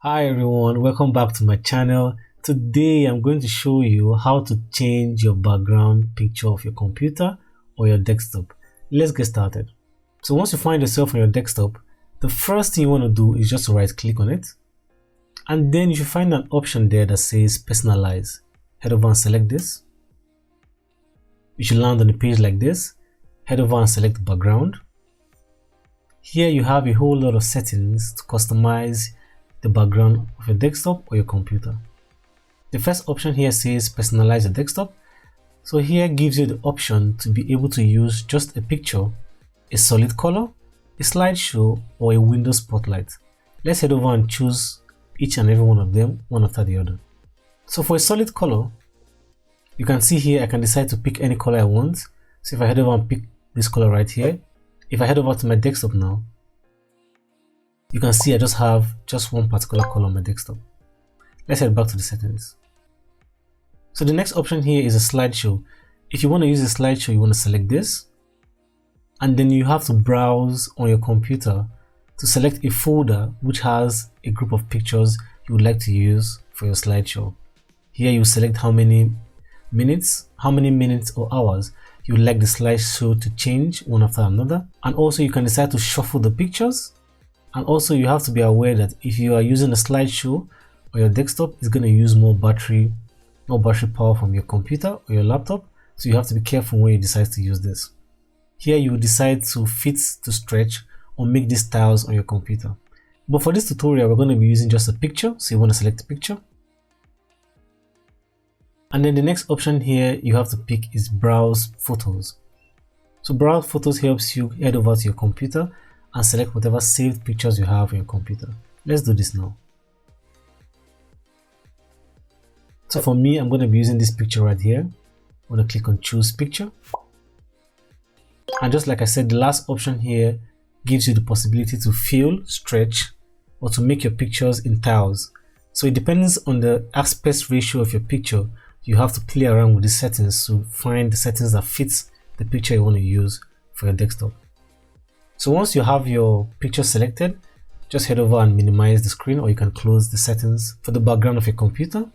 Hi everyone, welcome back to my channel. Today I'm going to show you how to change your background picture of your computer or your desktop. Let's get started. So once you find yourself on your desktop, the first thing you want to do is just right click on it, and then you should find an option there that says Personalize. Head over and select this. You should land on a page like this. Head over and select background. Here you have a whole lot of settings to customize the background of your desktop or your computer. The first option here says Personalize the desktop. So here gives you the option to be able to use just a picture, a solid color, a slideshow, or a window spotlight. Let's head over and choose each and every one of them one after the other. So for a solid color, you can see here I can decide to pick any color I want. So if I head over and pick this color right here, if I head over to my desktop now, you can see I just have one particular color on my desktop. Let's head back to the settings. So the next option here is a slideshow. If you want to use a slideshow, you want to select this, and then you have to browse on your computer to select a folder which has a group of pictures you would like to use for your slideshow. Here you select how many minutes or hours you would like the slideshow to change one after another, and also you can decide to shuffle the pictures. And also you have to be aware that if you are using a slideshow or your desktop, it's going to use more battery power from your computer or your laptop. So you have to be careful when you decide to use this. Here you will decide to fit, to stretch, or make these tiles on your computer. But for this tutorial, we're going to be using just a picture. So you want to select a picture. And then the next option here you have to pick is Browse Photos. So Browse Photos helps you head over to your computer and select whatever saved pictures you have on your computer. Let's do this now. So for me, I'm going to be using this picture right here. I'm going to click on Choose Picture. And just like I said, the last option here gives you the possibility to fill, stretch, or to make your pictures in tiles. So it depends on the aspect ratio of your picture. You have to play around with the settings to find the settings that fits the picture you want to use for your desktop. So once you have your picture selected, just head over and minimize the screen, or you can close the settings for the background of your computer.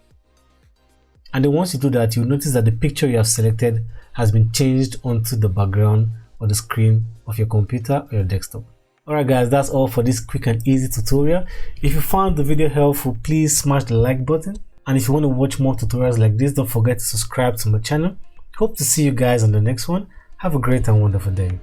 And then once you do that, you'll notice that the picture you have selected has been changed onto the background or the screen of your computer or your desktop. Alright guys, that's all for this quick and easy tutorial. If you found the video helpful, please smash the like button. And if you want to watch more tutorials like this, don't forget to subscribe to my channel. Hope to see you guys on the next one. Have a great and wonderful day.